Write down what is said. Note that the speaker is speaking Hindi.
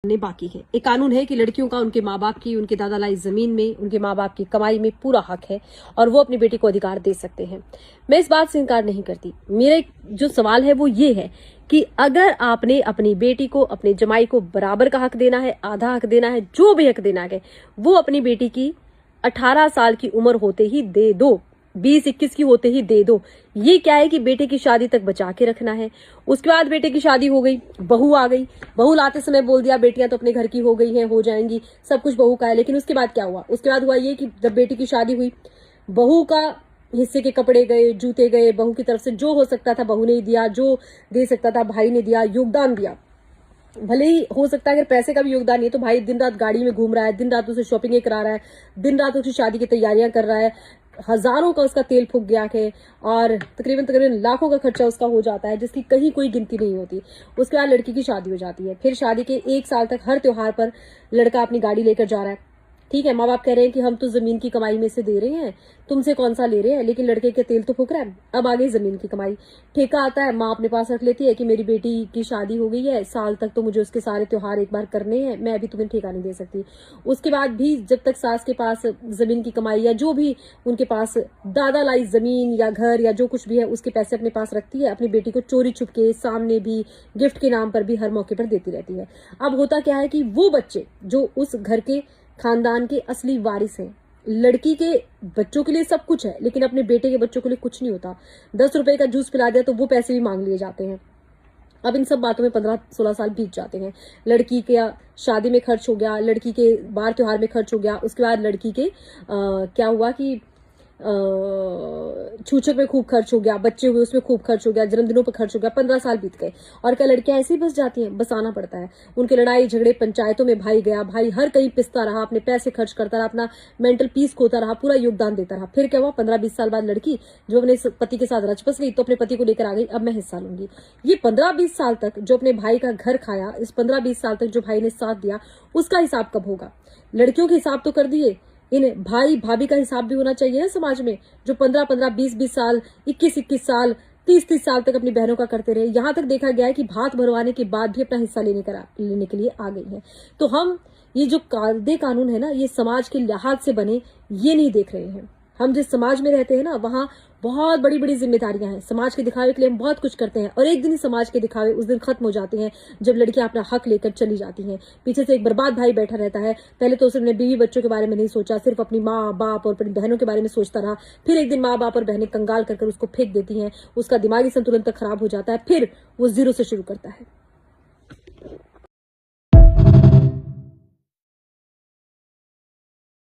ने बाकी है। एक कानून है कि लड़कियों का उनके माँ बाप की, उनके दादा लाई जमीन में, उनके माँ बाप की कमाई में पूरा हक है और वो अपनी बेटी को अधिकार दे सकते हैं। मैं इस बात से इनकार नहीं करती। मेरा जो सवाल है वो ये है कि अगर आपने अपनी बेटी को, अपने जमाई को बराबर का हक देना है, आधा हक देना है, जो भी हक देना है, वो अपनी बेटी की 18 साल की उम्र होते ही दे दो, 20-21 की होते ही दे दो। ये क्या है कि बेटे की शादी तक बचा के रखना है। उसके बाद बेटे की शादी हो गई, बहू आ गई, बहू लाते समय बोल दिया बेटियां तो अपने घर की हो गई हैं, हो जाएंगी, सब कुछ बहू का है। लेकिन उसके बाद क्या हुआ? उसके बाद हुआ ये कि जब बेटी की शादी हुई, बहू का हिस्से के कपड़े गए, जूते गए, बहू की तरफ से जो हो सकता था बहू ने दिया, जो दे सकता था भाई ने दिया, योगदान दिया। भले ही हो सकता है अगर पैसे का भी योगदान नहीं है तो भाई दिन रात गाड़ी में घूम रहा है, दिन रात उसे शॉपिंग करा रहा है, दिन रात उसकी शादी की तैयारियां कर रहा है, हजारों का उसका तेल फूक गया है और तकरीबन लाखों का खर्चा उसका हो जाता है जिसकी कहीं कोई गिनती नहीं होती। उसके बाद लड़की की शादी हो जाती है। फिर शादी के 1 साल तक हर त्योहार पर लड़का अपनी गाड़ी लेकर जा रहा है। ठीक है, माँ बाप कह रहे हैं कि हम तो जमीन की कमाई में से दे रहे हैं, तुमसे कौन सा ले रहे हैं, लेकिन लड़के के तेल तो फूक रहा है। अब आ गई जमीन की कमाई, ठेका आता है, माँ अपने पास रख लेती है कि मेरी बेटी की शादी हो गई है, साल तक तो मुझे उसके सारे त्योहार एक बार करने हैं, मैं अभी तुम्हें ठेका नहीं दे सकती। उसके बाद भी जब तक सास के पास जमीन की कमाई या जो भी उनके पास दादा लाई जमीन या घर या जो कुछ भी है उसके पैसे अपने पास रखती है, अपनी बेटी को चोरी छुपके सामने भी, गिफ्ट के नाम पर भी हर मौके पर देती रहती है। अब होता क्या है कि वो बच्चे जो उस घर के खानदान के असली वारिस हैं, लड़की के बच्चों के लिए सब कुछ है लेकिन अपने बेटे के बच्चों के लिए कुछ नहीं होता। 10 रुपए का जूस पिला दिया तो वो पैसे भी मांग लिए जाते हैं। अब इन सब बातों में 15-16 साल बीत जाते हैं। लड़की के शादी में खर्च हो गया, लड़की के बार त्योहार में खर्च हो गया, उसके बाद लड़की के क्या हुआ कि छूछक में खूब खर्च हो गया, बच्चे हुए उसमें खूब खर्च हो गया, जन्मदिनों पर खर्च हो गया, 15 साल बीत गए। और क्या लड़कियां ऐसे ही बस जाती हैं? बसाना पड़ता है। उनके लड़ाई झगड़े पंचायतों में भाई गया, भाई हर कहीं पिसता रहा, अपने पैसे खर्च करता रहा, अपना मेंटल पीस खोता रहा, पूरा योगदान देता रहा। फिर क्या हुआ? 15-20 साल बाद लड़की जो अपने पति के साथ रच बस गई तो अपने पति को लेकर आ गई, अब मैं हिस्सा लूंगी। ये 15-20 साल तक जो अपने भाई का घर खाया, इस 15-20 साल तक जो भाई ने साथ दिया, उसका हिसाब कब होगा? लड़कियों के हिसाब तो कर दिए, इन भाई भाभी का हिसाब भी होना चाहिए ना समाज में, जो 15-15, 20-20 साल, 21-21 साल, 30-30 साल तक अपनी बहनों का करते रहे। यहां तक देखा गया है कि भात भरवाने के बाद भी अपना हिस्सा लेने के लिए आ गई है। तो हम ये जो कायदे कानून है ना, ये समाज के लिहाज से बने, ये नहीं देख रहे हैं। हम जिस समाज में रहते हैं ना, वहां बहुत बड़ी बड़ी जिम्मेदारियां हैं। समाज के दिखावे के लिए हम बहुत कुछ करते हैं और एक दिन ही समाज के दिखावे उस दिन खत्म हो जाते हैं जब लड़कियां अपना हक लेकर चली जाती हैं। पीछे से एक बर्बाद भाई बैठा रहता है, पहले तो उसने बीवी बच्चों के बारे में नहीं सोचा, सिर्फ अपनी माँ बाप और अपनी बहनों के बारे में सोचता रहा। फिर एक दिन माँ बाप और बहनें कंगाल कर उसको फेंक देती हैं, उसका दिमागी संतुलन तक खराब हो जाता है, फिर वो जीरो से शुरू करता है।